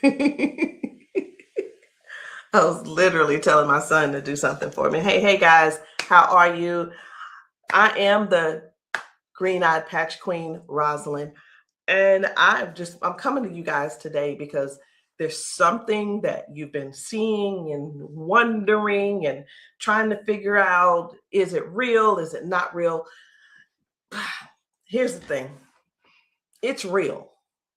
I was literally telling my son to do something for me. Hey guys, how are you? I am the green-eyed patch queen, Rosalind, and I'm coming to you guys today because there's something that you've been seeing and wondering and trying to figure out, is it real? Is it not real? Here's the thing. It's real,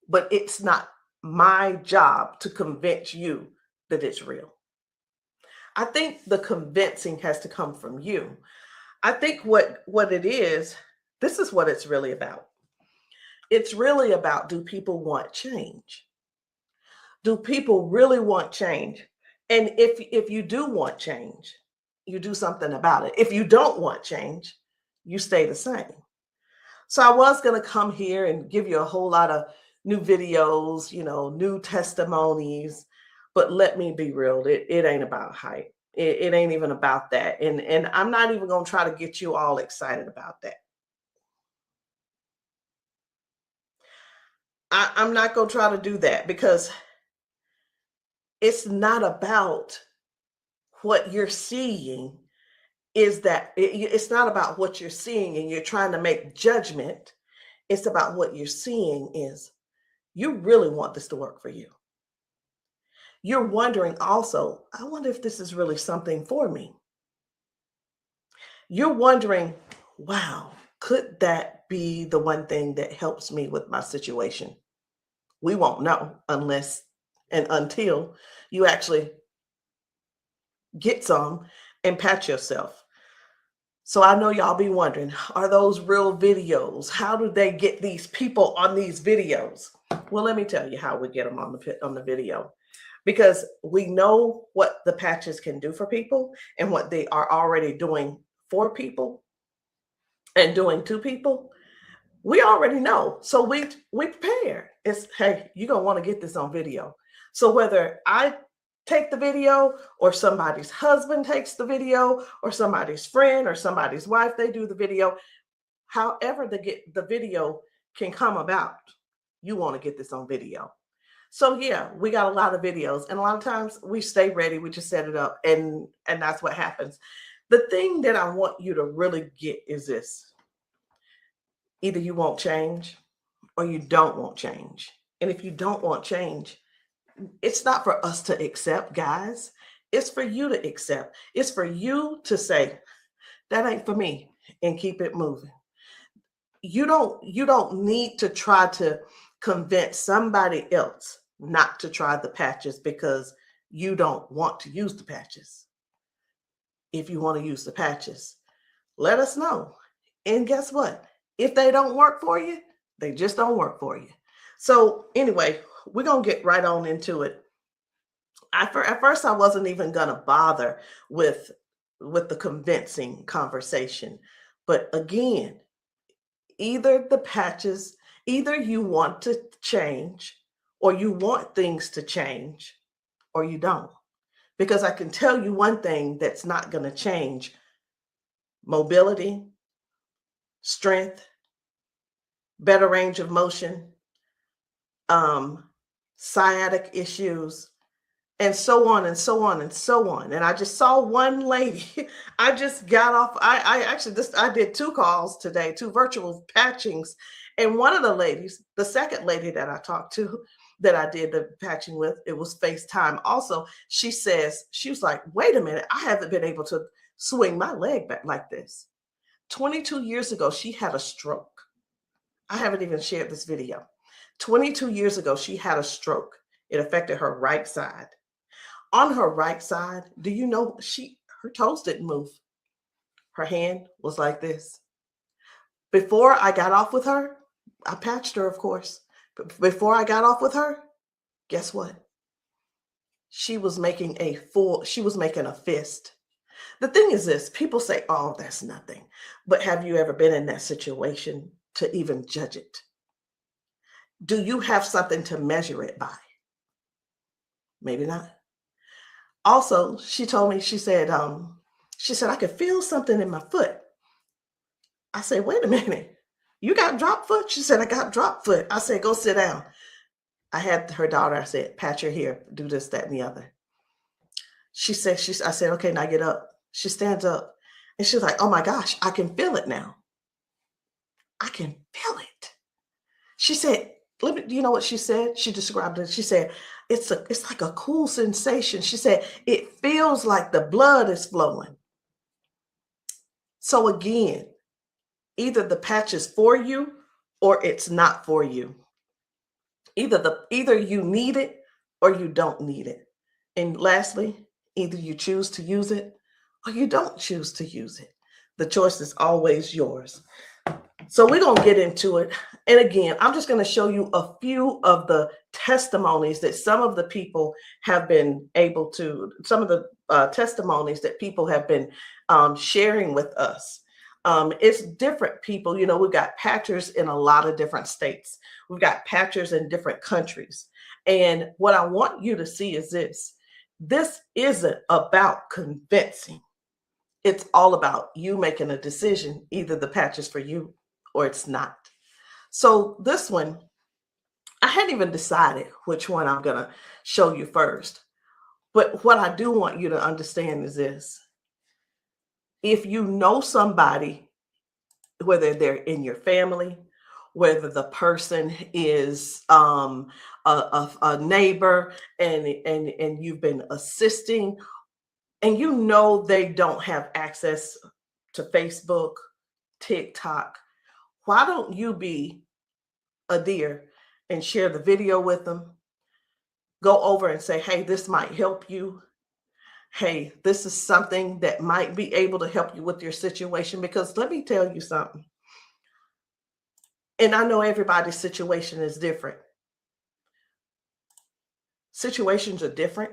but it's not my job to convince you that it's real. I think the convincing has to come from you. I think what it is, this is what it's really about. It's really about, do people want change? Do people really want change? And if you do want change, you do something about it. If you don't want change, you stay the same. So I was going to come here and give you a whole lot of new videos, new testimonies, but let me be real, it ain't about hype. It ain't even about that. And I'm not even going to try to get you all excited about that. I'm not going to try to do that because it's not about what you're seeing. It's not about what you're seeing and you're trying to make judgment. It's about what you're seeing is you really want this to work for you. You're wondering also, I wonder if this is really something for me. You're wondering, wow, could that be the one thing that helps me with my situation? We won't know unless and until you actually get some and pat yourself. So I know y'all be wondering, are those real videos? How do they get these people on these videos? Well, let me tell you how we get them on the video. Because we know what the patches can do for people and what they are already doing for people and doing to people. We already know. So we prepare. It's, hey, you're going to want to get this on video. So whether I take the video or somebody's husband takes the video or somebody's friend or somebody's wife, they do the video, however the video can come about, you want to get this on video. So yeah, we got a lot of videos, and a lot of times we stay ready. We just set it up, and that's what happens. The thing that I want you to really get is this: either you won't change, or you don't want change. And if you don't want change, it's not for us to accept, guys. It's for you to accept. It's for you to say, that ain't for me, and keep it moving. You don't need to try to convince somebody else not to try the patches because you don't want to use the patches. If you want to use the patches, let us know. And guess what? If they don't work for you, they just don't work for you. So anyway, we're going to get right on into it. At first, I wasn't even going to bother with the convincing conversation. But again, either the patches, either you want to change or you want things to change or you don't. Because I can tell you one thing that's not going to change: mobility, strength, better range of motion, sciatic issues, and so on and so on and so on. And I just saw one lady. I just got off. I did 2 calls today, 2 virtual patchings. And one of the ladies, the second lady that I talked to, that I did the patching with, it was FaceTime also. She was like, wait a minute, I haven't been able to swing my leg back like this. 22 years ago, she had a stroke. I haven't even shared this video. 22 years ago, she had a stroke. It affected her right side. On her right side, do you know her toes didn't move? Her hand was like this. Before I got off with her, I patched her, of course. But before I got off with her, guess what? She was making a fist. The thing is this: people say, oh, that's nothing. But have you ever been in that situation to even judge it? Do you have something to measure it by? Maybe not. Also, she told me, she said, I could feel something in my foot. I said, wait a minute, you got drop foot? She said, I got drop foot. I said, go sit down. I had her daughter, I said, pat your hair, do this, that, and the other. I said, okay, now get up. She stands up and she's like, oh my gosh, I can feel it now. I can feel it. She said, do you know what she said? She described it. She said, it's like a cool sensation. She said, it feels like the blood is flowing. So again, either the patch is for you or it's not for you. Either you need it or you don't need it. And lastly, either you choose to use it or you don't choose to use it. The choice is always yours. So we're going to get into it. And again, I'm just going to show you a few of the testimonies that some of the people have been able to, some of the testimonies that people have been sharing with us. It's different people. You know, we've got patchers in a lot of different states. We've got patchers in different countries. And what I want you to see is this. This isn't about convincing. It's all about you making a decision. Either the patch is for you or it's not. So this one, I hadn't even decided which one I'm going to show you first. But what I do want you to understand is this. If you know somebody, whether they're in your family, whether the person is a neighbor and you've been assisting, and you know they don't have access to Facebook, TikTok, why don't you be a dear and share the video with them? Go over and say, hey, this might help you. Hey, this is something that might be able to help you with your situation. Because let me tell you something. And I know everybody's situation is different. Situations are different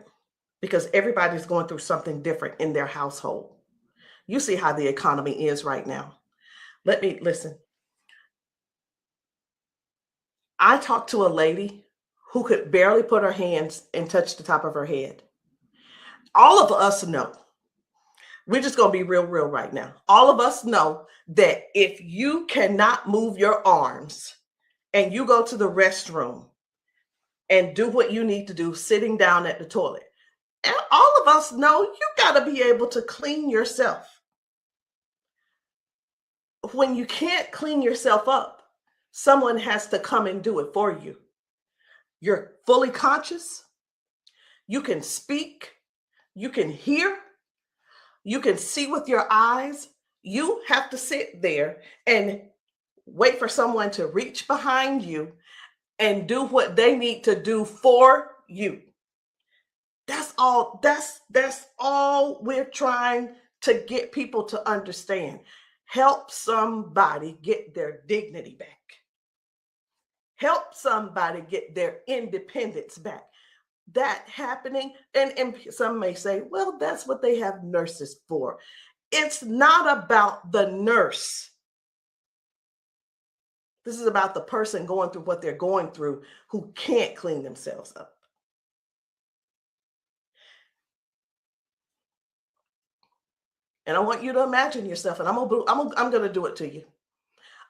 because everybody's going through something different in their household. You see how the economy is right now. Listen. I talked to a lady who could barely put her hands and touch the top of her head. All of us know, we're just going to be real right now. All of us know that if you cannot move your arms and you go to the restroom and do what you need to do sitting down at the toilet, and all of us know you got to be able to clean yourself. When you can't clean yourself up, someone has to come and do it for you. You're fully conscious. You can speak. You can hear. You can see with your eyes. You have to sit there and wait for someone to reach behind you and do what they need to do for you. That's all. That's all we're trying to get people to understand. Help somebody get their dignity back. Help somebody get their independence back. That happening, and some may say, well, that's what they have nurses for. It's not about the nurse. This is about the person going through what they're going through who can't clean themselves up. And I want you to imagine yourself, and I'm going to do it to you.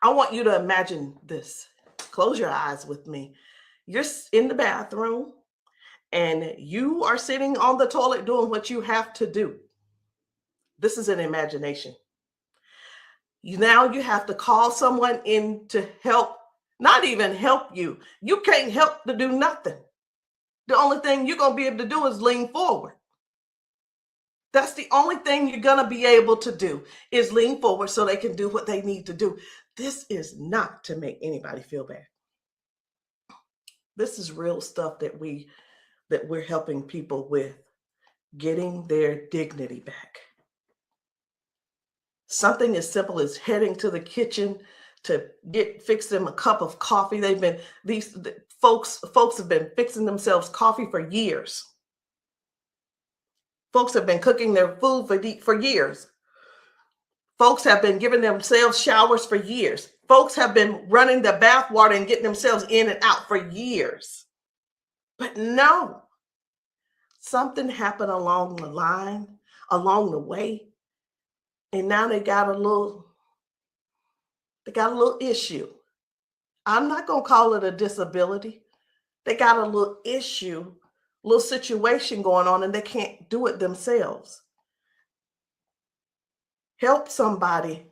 I want you to imagine this. Close your eyes with me. You're in the bathroom and you are sitting on the toilet doing what you have to do. This is an imagination. Now you have to call someone in to help, not even help you. You can't help to do nothing. The only thing you're going to be able to do is lean forward. That's the only thing you're going to be able to do is lean forward so they can do what they need to do. This is not to make anybody feel bad. This is real stuff that we're helping people with, getting their dignity back. Something as simple as heading to the kitchen to fix them a cup of coffee. These folks have been fixing themselves coffee for years. Folks have been cooking their food for years. Folks have been giving themselves showers for years. Folks have been running the bath water and getting themselves in and out for years. But no, something happened along the line, along the way, and now they got a little issue. I'm not going to call it a disability They got a little issue, little situation going on, and they can't do it themselves. Help somebody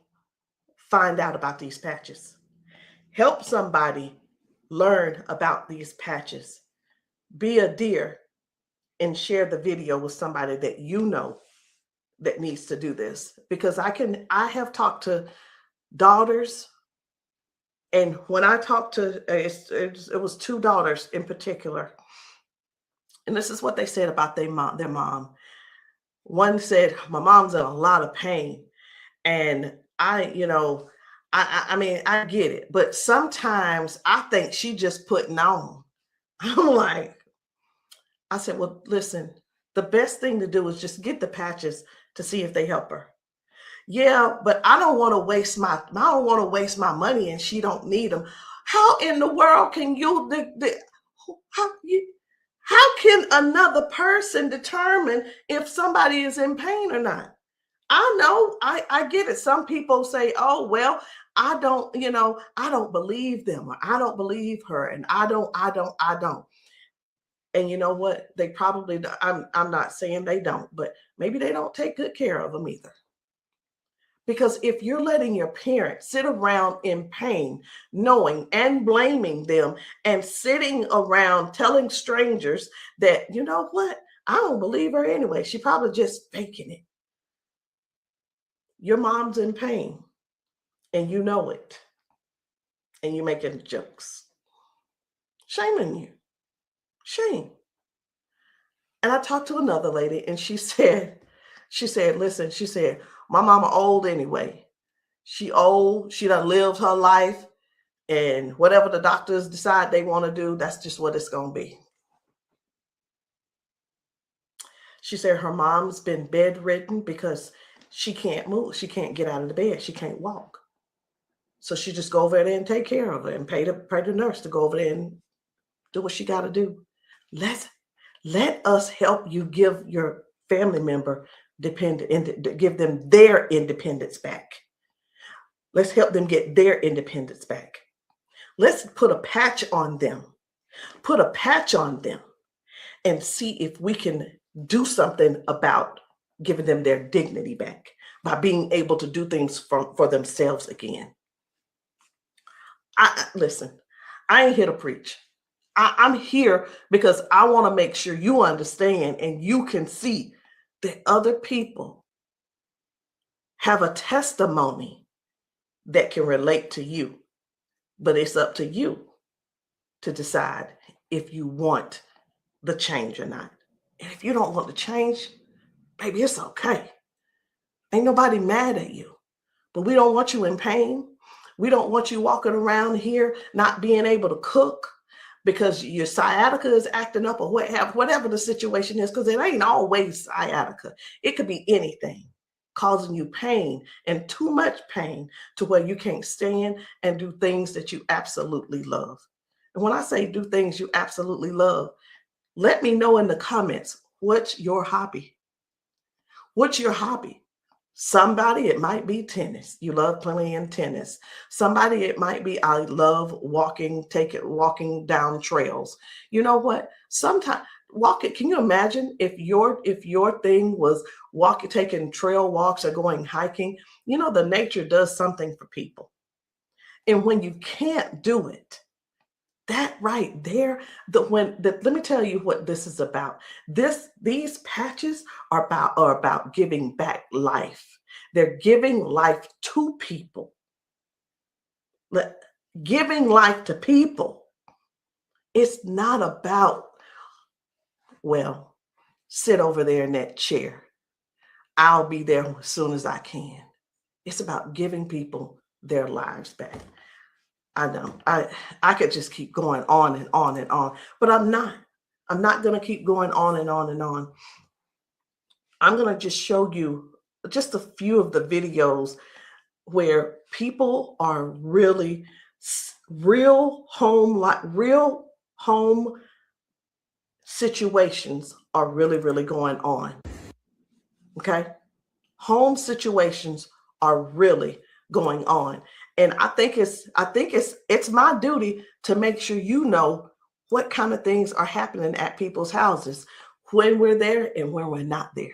find out about these patches. Help somebody learn about these patches. Be a dear and share the video with somebody that you know that needs to do this. Because I have talked to daughters, and when I talked to, it was two daughters in particular, and this is what they said about their mom. One said, my mom's in a lot of pain. And I mean, I get it, but sometimes I think she just putting on. I'm like, I said, well, listen, the best thing to do is just get the patches to see if they help her. Yeah, but I don't want to waste my money and she don't need them. How in the world can how you how can another person determine if somebody is in pain or not? I know, I get it. Some people say, oh, well, I don't believe them, or I don't believe her, and I don't. And you know what? They probably, I'm not saying they don't, but maybe they don't take good care of them either. Because if you're letting your parents sit around in pain, knowing and blaming them, and sitting around telling strangers that, you know what, I don't believe her anyway, she probably just faking it. Your mom's in pain and you know it, and you're making jokes. Shame on you. Shame. And I talked to another lady and listen, she said, my mama old anyway. She old, she done lived her life, and whatever the doctors decide they want to do, that's just what it's going to be. She said her mom's been bedridden because she can't move. She can't get out of the bed. She can't walk. So she just go over there and take care of her and pay the nurse to go over there and do what she got to do. Let us help you give your family member give them their independence back. Let's help them get their independence back. Let's put a patch on them. Put a patch on them and see if we can do something about giving them their dignity back by being able to do things for themselves again. Listen, I ain't here to preach. I'm here because I want to make sure you understand and you can see that other people have a testimony that can relate to you, but it's up to you to decide if you want the change or not. And if you don't want the change, baby, it's okay. Ain't nobody mad at you, but we don't want you in pain. We don't want you walking around here not being able to cook because your sciatica is acting up, or whatever the situation is, because it ain't always sciatica. It could be anything causing you pain, and too much pain to where you can't stand and do things that you absolutely love. And when I say do things you absolutely love, let me know in the comments, what's your hobby? What's your hobby? Somebody, it might be tennis. You love playing tennis. Somebody, it might be, I love walking down trails. You know what? Sometimes walking, can you imagine if your thing was taking trail walks or going hiking? You know, the nature does something for people. And when you can't do it, that right there, let me tell you what this is about. These patches are about giving back life. They're giving life to people. Giving life to people. It's not about, well, sit over there in that chair. I'll be there as soon as I can. It's about giving people their lives back. I know I could just keep going on and on and on, but I'm not going to keep going on and on and on. I'm going to just show you just a few of the videos where people are really real home situations are really going on. Okay? Home situations are really going on. And I think it's my duty to make sure you know what kind of things are happening at people's houses when we're there and when we're not there.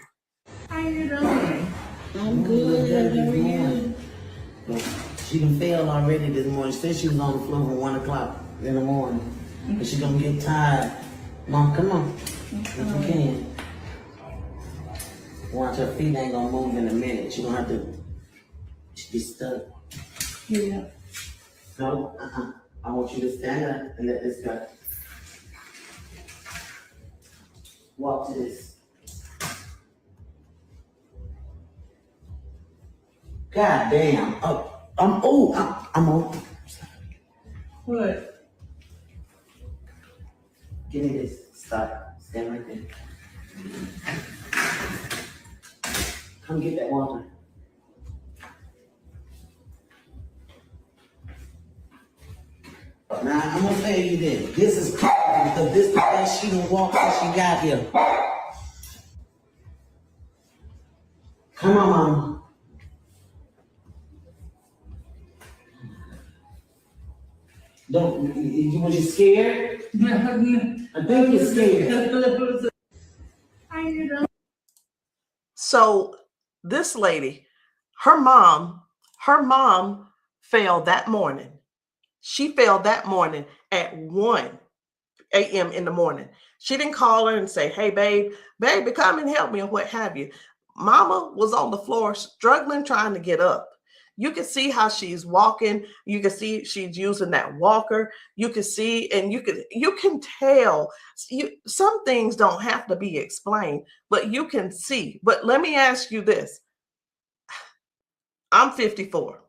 How you doing? I'm good. How are you? She done failed already this morning. She said she was on the floor from 1 o'clock in the morning. But she gonna get tired. Mom, come on. If you can. Watch, her feet ain't gonna move in a minute. She gonna have to be stuck. Yeah. No, I want you to stand up and let this go. Walk to this. God damn. I'm on. What? Give me this. Stop. Stand right there. Come get that water. Now, I'm gonna tell you this. This is critical because this is the best she done walked since she got here. Come on, Mama. Was you scared? I think you're scared. How you doing? So this lady, her mom fell that morning. She fell that morning at 1 a.m. in the morning. She didn't call her and say, hey, baby, come and help me, or what have you. Mama was on the floor struggling, trying to get up. You can see how she's walking. You can see she's using that walker. You can see, and you can tell. Some things don't have to be explained, but you can see. But let me ask you this. I'm 54.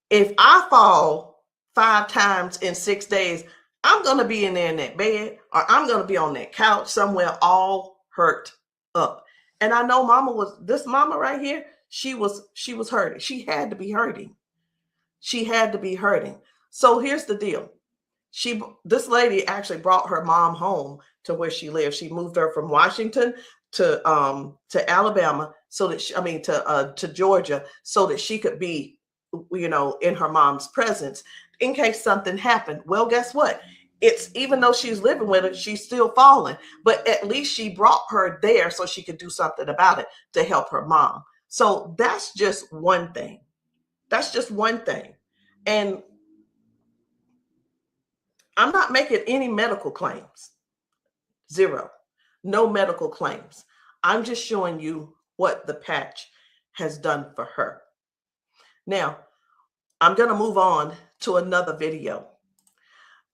If I fall 5 times in 6 days, I'm going to be in there in that bed, or I'm going to be on that couch somewhere all hurt up. And I know this mama right here, she was hurting. She had to be hurting. She had to be hurting. So here's the deal. This lady actually brought her mom home to where she lived. She moved her from Washington to Alabama to Georgia, so that she could be, in her mom's presence in case something happened. Well, guess what? It's, even though she's living with her, she's still falling, but at least she brought her there so she could do something about it to help her mom. So that's just one thing. That's just one thing. And I'm not making any medical claims. Zero. No medical claims. I'm just showing you what the patch has done for her. Now, I'm going to move on to another video.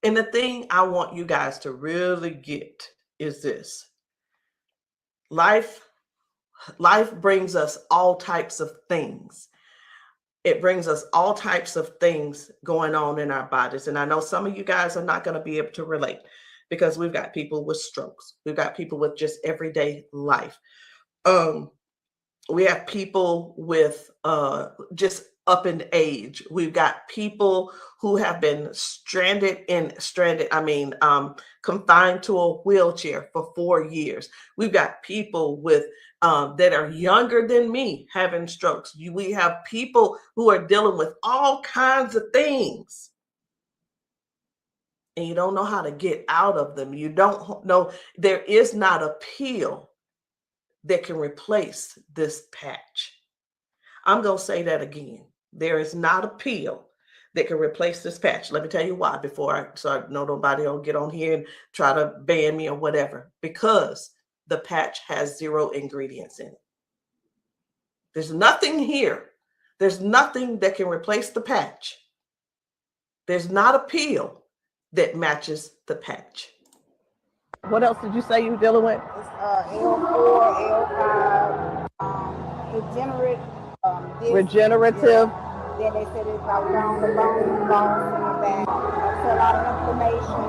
And the thing I want you guys to really get is this. Life brings us all types of things. It brings us all types of things going on in our bodies. And I know some of you guys are not going to be able to relate, because we've got people with strokes. We've got people with just everyday life. We have people with just up in age. We've got people who have been confined to a wheelchair for 4 years. We've got people with that are younger than me having strokes. We have people who are dealing with all kinds of things, and you don't know how to get out of them. You don't know. There is not a pill that can replace this patch. I'm going to say that again. There is not a pill that can replace this patch. Let me tell you why, so I know nobody will get on here and try to ban me or whatever. Because the patch has 0 ingredients in it. There's nothing here. There's nothing that can replace the patch. There's not a pill that matches the patch. What else did you say you were dealing with? It's L4, L5, Regenerative. Then they said it's about down the bone, loss in the back. That's a lot of inflammation.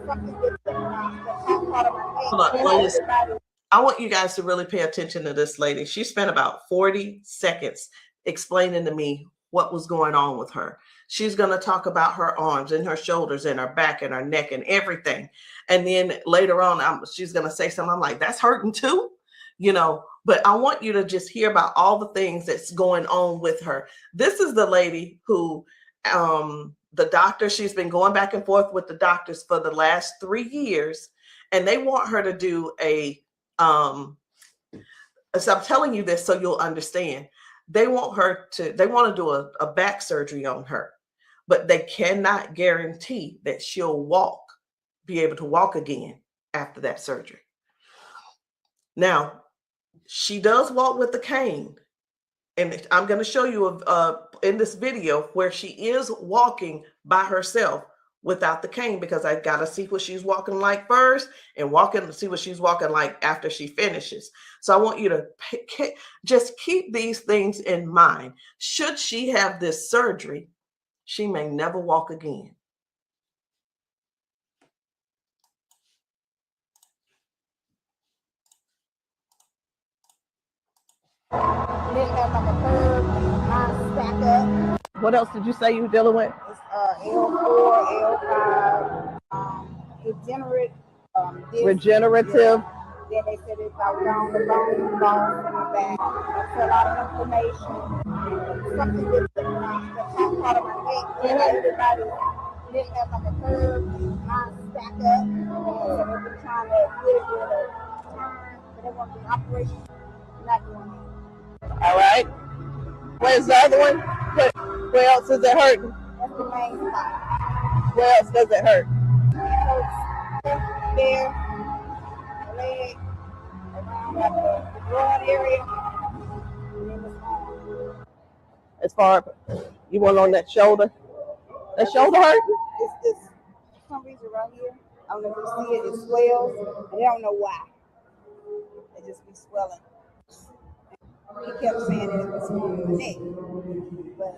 Something with the top part of my head. I want you guys to really pay attention to this lady. She spent about 40 seconds explaining to me what was going on with her. She's going to talk about her arms and her shoulders and her back and her neck and everything. And then later on, she's going to say something. I'm like, that's hurting too, but I want you to just hear about all the things that's going on with her. This is the lady who the doctor, she's been going back and forth with the doctors for the last 3 years, and they want her to do a so I'm telling you this so you'll understand. They want to do a back surgery on her, but they cannot guarantee that she'll be able to walk again after that surgery. Now, she does walk with the cane, and I'm going to show you in this video where she is walking by herself without the cane, because I got to see what she's walking like first and see what she's walking like after she finishes. So I want you to just keep these things in mind. Should she have this surgery, she may never walk again. What else did you say you were dealing with? It's L4, L5, regenerative. Yeah. Then they said it's out down the bone in the back. That's a lot of inflammation. Something with the top part of my neck. Everybody living up like a curve, mine stack up. So they've been trying to get it with a turn, but they want the operation. Not doing it. All right. Where's the other one? Where else is it hurting? That's the main spot. Where else does it hurt? It hurts there, leg, around like the broad area, and then the arm. As far you want on that shoulder? That shoulder hurt? It's for some reason right here. I don't know if you see it. It swells, and they don't know why. It just be swelling. He kept saying that it was on the neck, but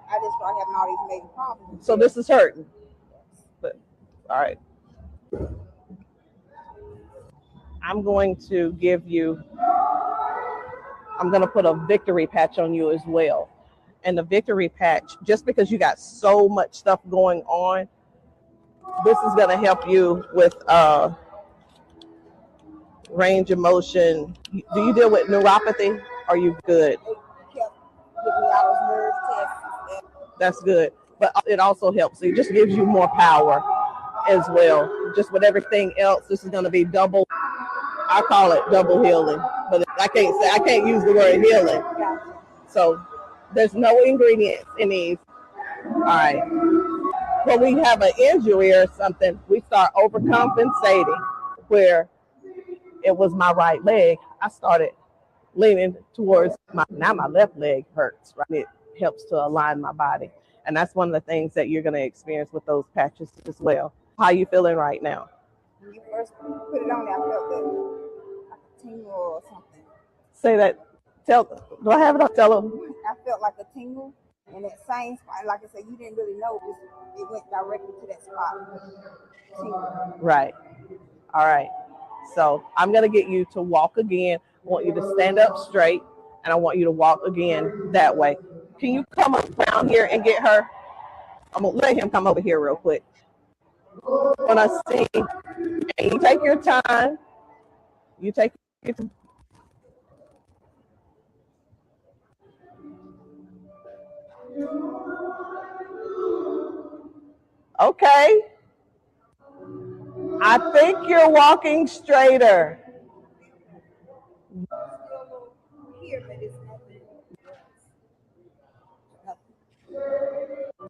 I just started having all these major problems. So this is hurting. But, all right. I'm going to put a victory patch on you as well. And the victory patch, just because you got so much stuff going on, this is going to help you with range of motion. Do you deal with neuropathy? Are you good? They kept giving me all those nerve tests. That's good. But it also helps. It just gives you more power as well. Just with everything else, this is going to be double. I call it double healing, but I can't use the word healing. So there's no ingredients in these. All right. When we have an injury or something, we start overcompensating. Where it was my right leg, I started leaning towards my left leg hurts, right? It helps to align my body. And that's one of the things that you're going to experience with those patches as well. How are you feeling right now? When you first put it on, I felt like a tingle or something. Say that. Do I have it up? Tell them. I felt like a tingle in that same spot. Like I said, you didn't really know. It went directly to that spot. Tingle. Right. All right. So I'm going to get you to walk again. I want you to stand up straight, and I want you to walk again that way. Can you come up down here and get her? I'm going to let him come over here real quick. When I sing, and you take your time. You take your time. Okay. I think you're walking straighter.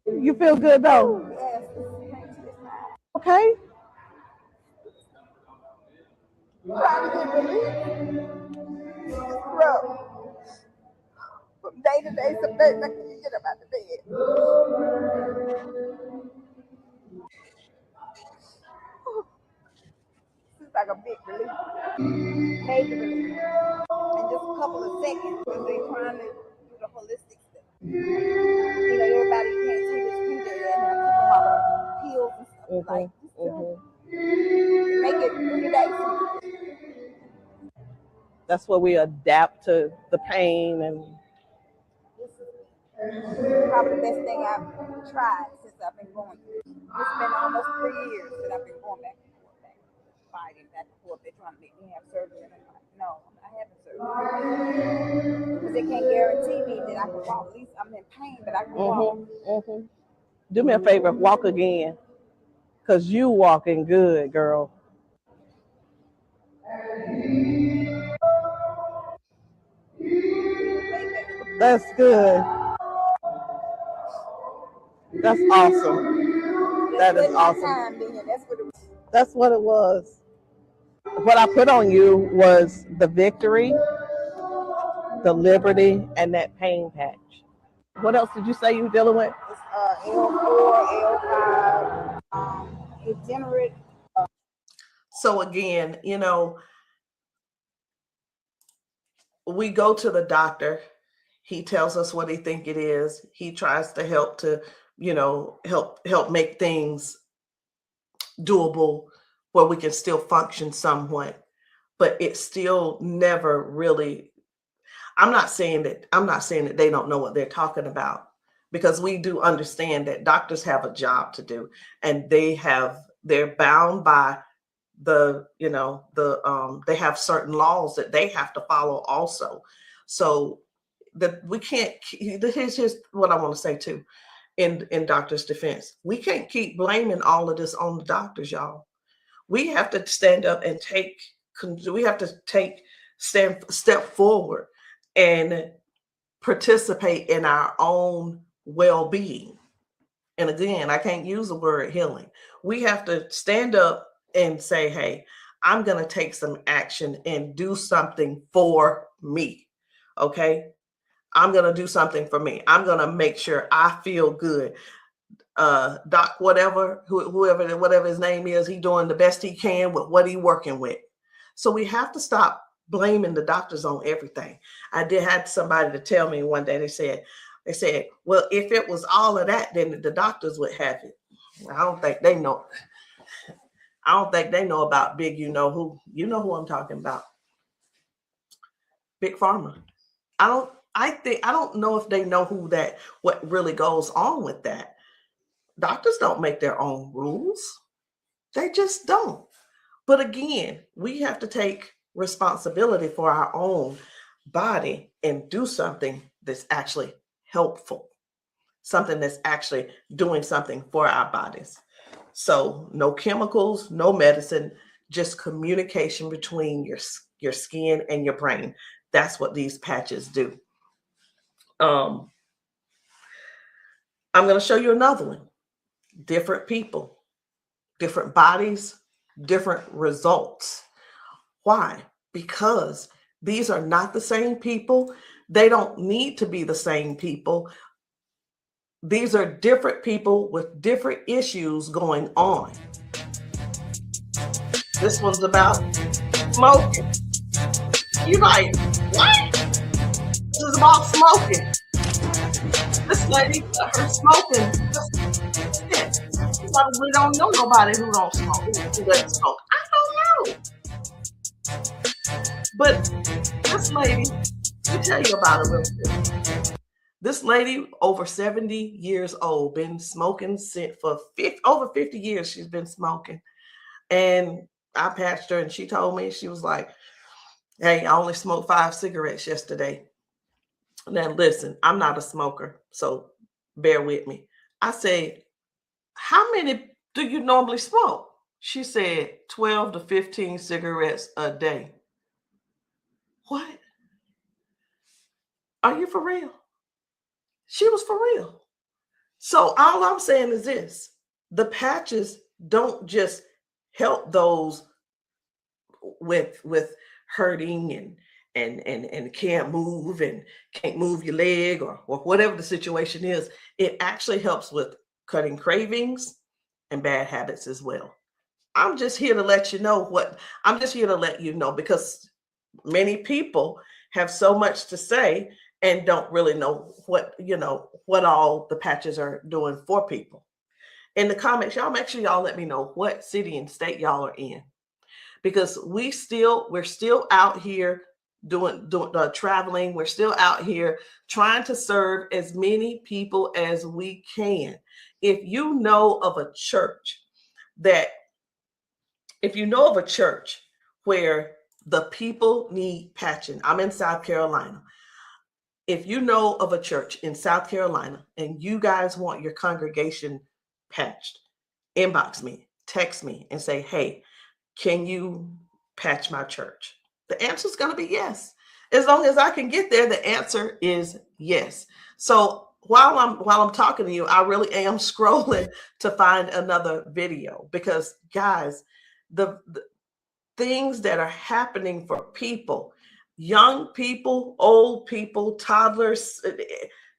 You feel good though? Okay. From day to day, some days I can't get up out of bed. It's like a big relief, major relief, in just a couple of seconds because they're trying to do the holistic stuff. You know, everybody can't see this future and have to all the pills and stuff like make it 3 days. That's where we adapt to the pain and. Probably the best thing I've tried since I've been going through. It's been almost 3 years that I've been going back and forth, fighting back and forth. They're trying to make me have surgery, and I'm like, no, I'm not having surgery because they can't guarantee me that I can walk. At least I'm in pain, but I can walk. Do me a favor, walk again, because you walking good, girl. That's good. That's awesome. That is awesome. That's what it was. What I put on you was the victory, the liberty, and that pain patch. What else did you say you were dealing with? It's L4, L5, degenerate. So again, we go to the doctor. He tells us what he think it is. He tries to help to, help make things doable where we can still function somewhat. But it's still never really. I'm not saying that they don't know what they're talking about, because we do understand that doctors have a job to do, and they're bound by they have certain laws that they have to follow also. So that we can't. Here's what I want to say too, in doctors' defense, we can't keep blaming all of this on the doctors, y'all. We have to stand up and step forward and participate in our own well-being. And again, I can't use the word healing. We have to stand up and say, hey, I'm going to take some action and do something for me. Okay. I'm going to do something for me. I'm going to make sure I feel good. Doc, whatever his name is, he doing the best he can with what he working with. So we have to stop blaming the doctors on everything. I had somebody to tell me one day, they said, well, if it was all of that, then the doctors would have it. I don't think they know about big, you know who I'm talking about. Big Pharma. I don't know if they know what really goes on with that. Doctors don't make their own rules. They just don't. But again, we have to take responsibility for our own body and do something that's actually helpful, something that's actually doing something for our bodies. So no chemicals, no medicine, just communication between your skin and your brain. That's what these patches do. I'm going to show you another one. Different people, different bodies, different results. Why? Because these are not the same people. They don't need to be the same people. These are different people with different issues going on. This one's about smoking. You're like, what? This is about smoking. This lady, her smoking. You probably don't know nobody who don't smoke, who doesn't smoke. I don't know. But this lady, let me tell you about her real quick. This lady, over 70 years old, been smoking for over 50 years. She's been smoking. And I patched her, and she told me, she was like, hey, I only smoked 5 cigarettes yesterday. Now, listen, I'm not a smoker, so bear with me. I said, how many do you normally smoke? She said 12 to 15 cigarettes a day. What? Are you for real? She was for real. So all I'm saying is this: the patches don't just help those with hurting and can't move and can't move your leg or whatever the situation is. It actually helps with cutting cravings and bad habits as well. I'm just here to let you know because many people have so much to say and don't really know what all the patches are doing for people. In the comments, y'all make sure y'all let me know what city and state y'all are in, because we're still out here doing traveling. We're still out here trying to serve as many people as we can. If you know of a church where the people need patching, I'm in South Carolina. if you know of a church in South Carolina and you guys want your congregation patched, inbox me, text me, and say, hey, can you patch my church? The answer is going to be yes. As long as I can get there, the answer is yes. So while I'm talking to you, I really am scrolling to find another video, because guys, the things that are happening for people, young people, old people, toddlers,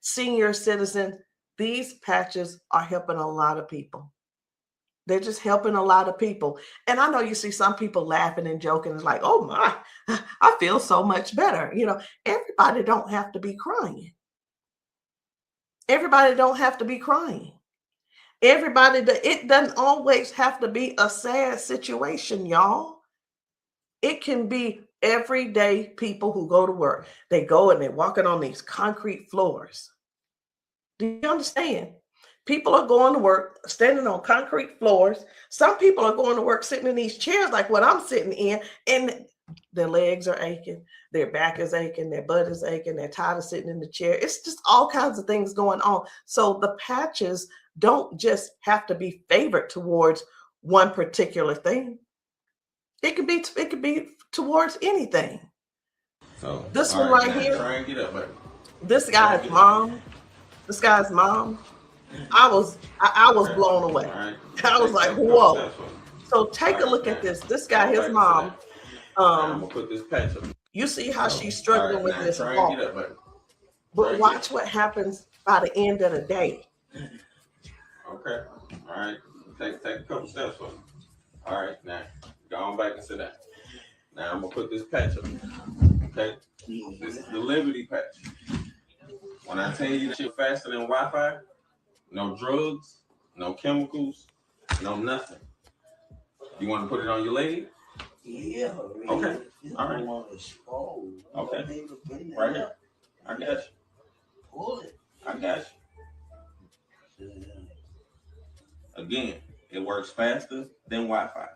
senior citizens, these patches are helping a lot of people. They're just helping a lot of people. And I know you see some people laughing and joking. It's like, oh my, I feel so much better. You know, everybody don't have to be crying. Everybody don't have to be crying. It doesn't always have to be a sad situation, y'all. It can be everyday people who go to work. They go and they're walking on these concrete floors. Do you understand? People are going to work standing on concrete floors. Some people are going to work sitting in these chairs like what I'm sitting in, and their legs are aching, their back is aching, their butt is aching, they're tired of sitting in the chair. It's just all kinds of things going on. So the patches don't just have to be favored towards one particular thing. It could be towards anything. So this one right here, try and get up, baby. This guy's mom, I was blown away. Right. I was like, whoa. So take a look at this. This guy, his mom, I'm gonna put this patch up. you see how she's struggling with this Try and walk. get up, baby. But watch what happens by the end of the day. Okay. All right. Take a couple steps for me. All right. Now go on back and sit down. Now I'm gonna put this patch up. Okay. This is the Liberty patch. When I tell you that you're faster than Wi-Fi, no drugs, no chemicals, no nothing. You want to put it on your leg? Yeah. Okay. All right. Okay. Right here. I got you. Pull it. I got you. Again, it works faster than Wi-Fi.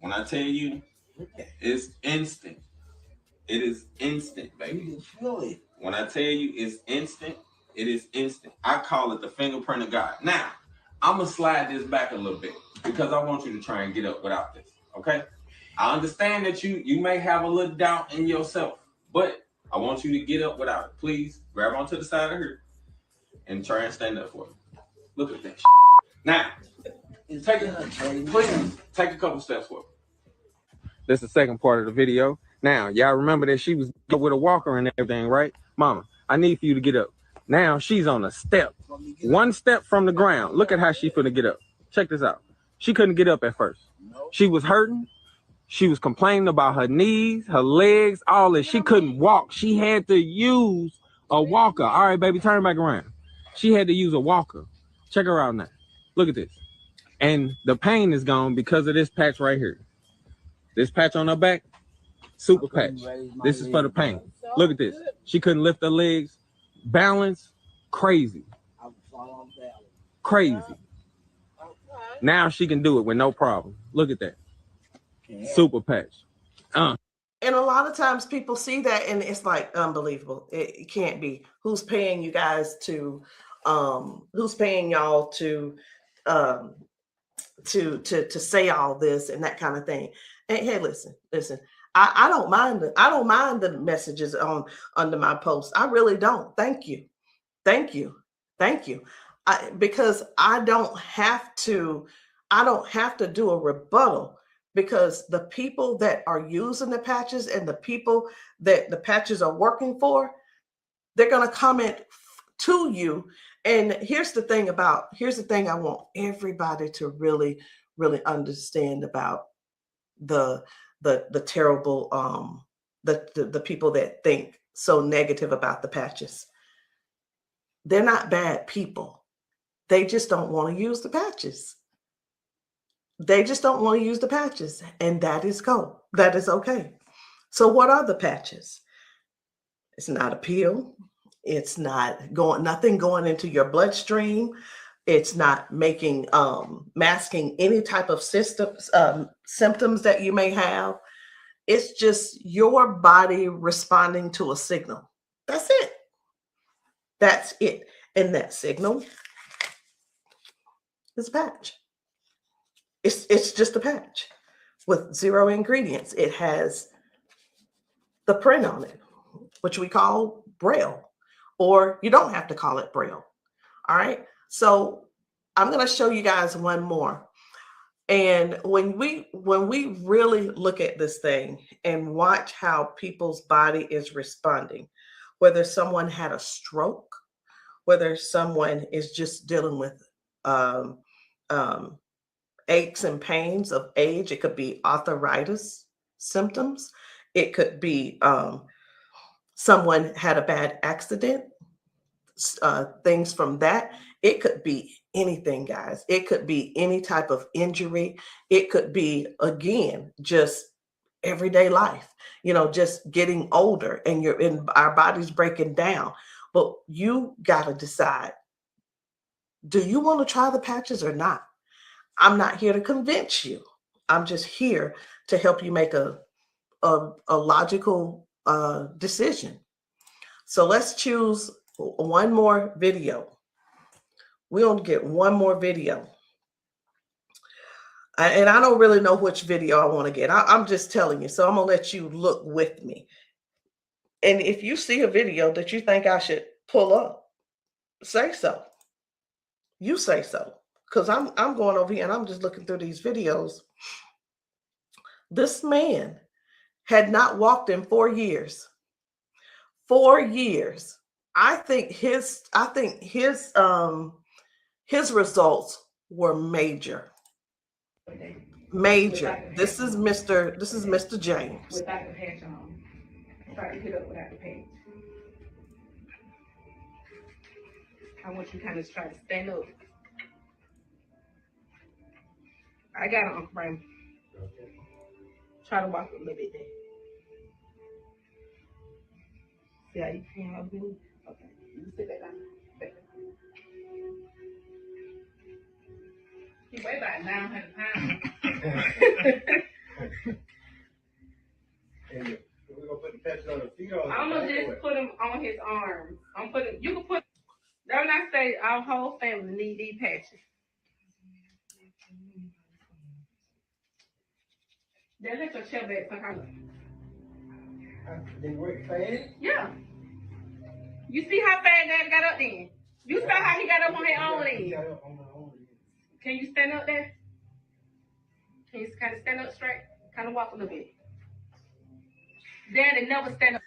When I tell you, it's instant. It is instant, baby. You can feel it. When I tell you it's instant, it is instant. I call it the fingerprint of God. Now, I'm going to slide this back a little bit because I want you to try and get up without this, okay? I understand that you may have a little doubt in yourself, but I want you to get up without it. Please grab onto the side of her and try and stand up for me. Look at that shit. Now, please take a couple steps forward. This is the second part of the video. Now, y'all remember that she was with a walker and everything, right? Mama, I need for you to get up. Now she's on a step. One step from the ground. Look at how she finna get up. Check this out. She couldn't get up at first. She was hurting. She was complaining about her knees, her legs, all this. She couldn't walk. She had to use a walker. All right, baby, turn back around. She had to use a walker. Check her out now. Look at this. And the pain is gone because of this patch right here. This patch on her back, super patch. This is for the pain. Look at this. She couldn't lift her legs. Balance, crazy. Crazy. Now she can do it with no problem. Look at that. Super patch. And a lot of times people see that and it's like unbelievable. It can't be. Who's paying you guys to who's paying y'all to say all this and that kind of thing. And hey, listen. I don't mind the messages under my post. I really don't. Thank you. Because I don't have to do a rebuttal, because the people that are using the patches and the people that the patches are working for, they're going to comment to you. And here's the thing I want everybody to really, really understand about the terrible, the people that think so negative about the patches. They're not bad people. They just don't want to use the patches. And that is okay. So what are the patches? It's not a pill. It's nothing going into your bloodstream. It's not masking any type of symptoms that you may have. It's just your body responding to a signal. That's it. That's it. And that signal is a patch. It's just a patch with 0 ingredients. It has the print on it, which we call Braille, or you don't have to call it Braille. All right. So I'm going to show you guys one more. And when we really look at this thing and watch how people's body is responding, whether someone had a stroke, whether someone is just dealing with aches and pains of age, it could be arthritis symptoms, it could be someone had a bad accident, things from that. It could be anything, guys. It could be any type of injury. It could be, again, just everyday life, just getting older and our body's breaking down. But you got to decide, do you want to try the patches or not? I'm not here to convince you. I'm just here to help you make a logical decision. So let's choose one more video. We only get one more video. And I don't really know which video I want to get. I'm just telling you. So I'm going to let you look with me. And if you see a video that you think I should pull up, say so. You say so. Because I'm going over here and I'm just looking through these videos. This man had not walked in 4 years. 4 years. I think his results were major. Major. This is Mr. James. Without the patch on. Try to get up without the patch. I want you to kind of try to stand up. I got it, Uncle Brian. Try to walk a little bit there. See how you can help me? Okay. You sit back down. Back down. He weigh about 900 pounds. And we're gonna put the patches on the feet or I'm gonna just put them on his arms. You can put, that's when I say our whole family need these patches. Then let your chair back somehow. They work fast? Yeah. You see how fast Dad got up then? You saw how he got up on his own legs. Can you stand up there? Can you kind of stand up straight? Kind of walk a little bit. Daddy never stand up.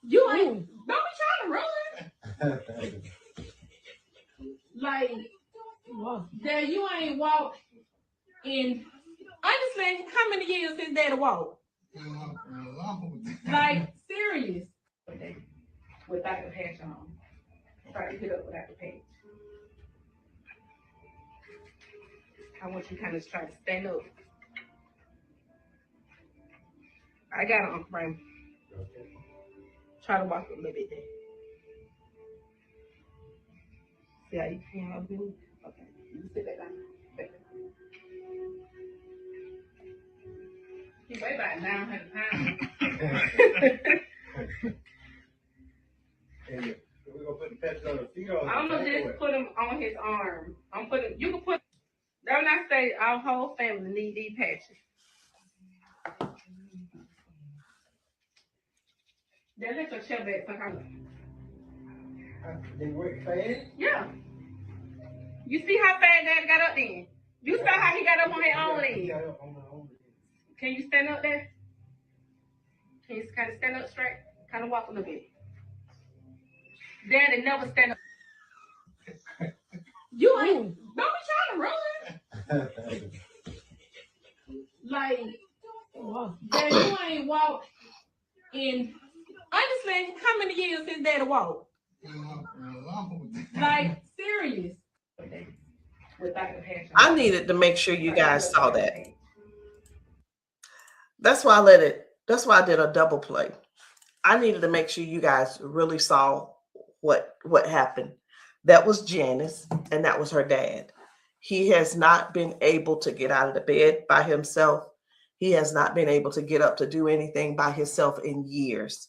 You ain't, don't be trying to run. Like, Dad, you ain't walked in, honestly, how many years since Daddy walked? Like, serious. Without the patch on. Try to get up without the patch. I want you to kind of try to stand up. I got it, Uncle Brian. Try to walk a little bit there. See how you can help me? Okay. You sit back down. Back down. He weigh about 900 pounds. And we're gonna put the patches on the feet or I'm gonna just put them on his arms. You can put, that's when I say our whole family need these patches. Then let your chair back somehow. They work fast? Yeah. You see how fast Dad got up then? You saw how he got up on his own legs. Can you stand up there? Can you kind of stand up straight? Kind of walk a little bit. Daddy never stand up. You ain't, don't be trying to run. Like, Dad, you ain't walked in, honestly, how many years since Daddy walked? Like, serious. Without the patch on. I needed to make sure you guys saw that. That's why I did a double play. I needed to make sure you guys really saw what happened. That was Janice, and that was her dad. He has not been able to get out of the bed by himself. He has not been able to get up to do anything by himself in years.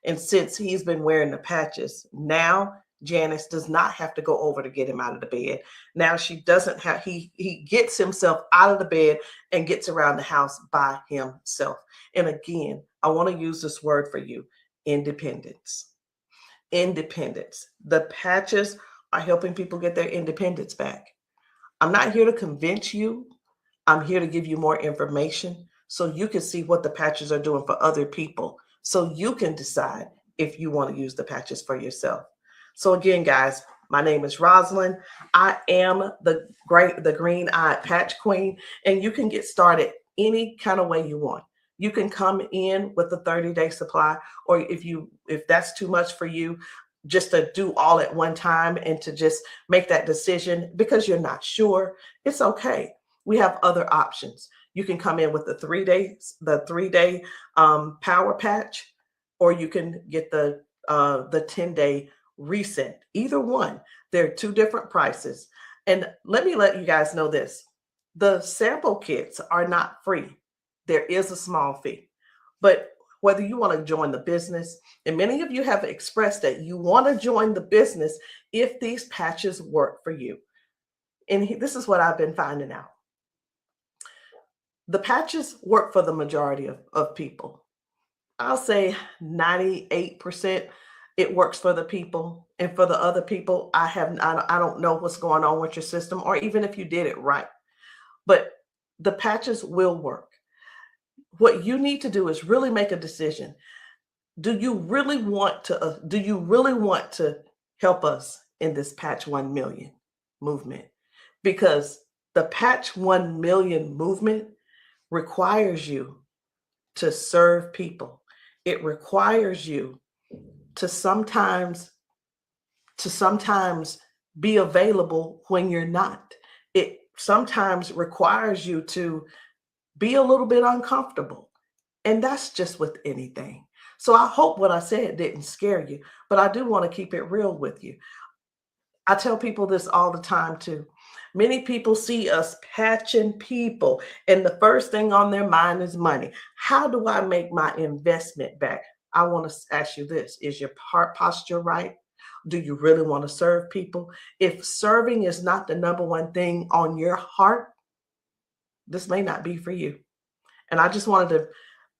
And since he's been wearing the patches, now Janice does not have to go over to get him out of the bed. Now she doesn't have, he gets himself out of the bed and gets around the house by himself. And again, I want to use this word for you, independence. Independence. The patches are helping people get their independence back. I'm not here to convince you. I'm here to give you more information so you can see what the patches are doing for other people, so you can decide if you want to use the patches for yourself. So again, guys, my name is Rosalind. I am the green-eyed patch queen, and you can get started any kind of way you want. You can come in with a 30-day supply, or if that's too much for you, just to do all at one time and to just make that decision because you're not sure, it's okay. We have other options. You can come in with the 3-day power patch, or you can get the 10-day reset. Either one. There are two different prices. And let me let you guys know this. The sample kits are not free. There is a small fee. But whether you want to join the business, and many of you have expressed that you want to join the business if these patches work for you. And this is what I've been finding out. The patches work for the majority of people. I'll say 98% it works for the people. And for the other people, I don't know what's going on with your system, or even if you did it right. But the patches will work. What you need to do is really make a decision. Do you really want to help us in this Patch 1 Million movement? Because the Patch 1 Million movement requires you to serve people. It requires you to sometimes be available when you're not. It sometimes requires you to be a little bit uncomfortable. And that's just with anything. So I hope what I said didn't scare you, but I do want to keep it real with you. I tell people this all the time too. Many people see us patching people, and the first thing on their mind is money. How do I make my investment back? I want to ask you this. Is your heart posture right? Do you really want to serve people? If serving is not the number one thing on your heart, this may not be for you. And I just wanted to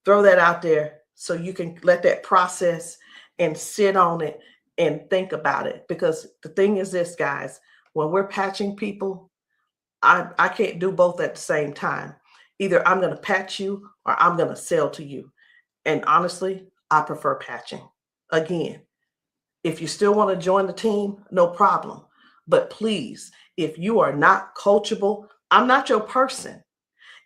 throw that out there so you can let that process and sit on it and think about it. Because the thing is this, guys, when we're patching people, I can't do both at the same time. Either I'm going to patch you or I'm going to sell to you. And honestly, I prefer patching. Again, if you still want to join the team, no problem. But please, if you are not coachable, I'm not your person.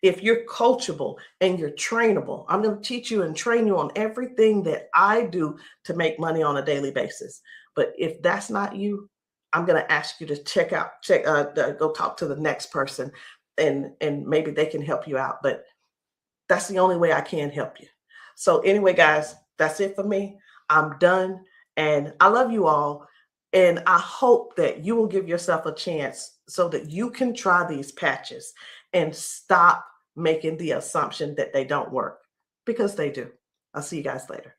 If you're coachable and you're trainable, I'm going to teach you and train you on everything that I do to make money on a daily basis. But if that's not you, I'm going to ask you to go talk to the next person, and maybe they can help you out. But that's the only way I can help you. So anyway, guys, that's it for me. I'm done. And I love you all. And I hope that you will give yourself a chance so that you can try these patches and stop making the assumption that they don't work, because they do. I'll see you guys later.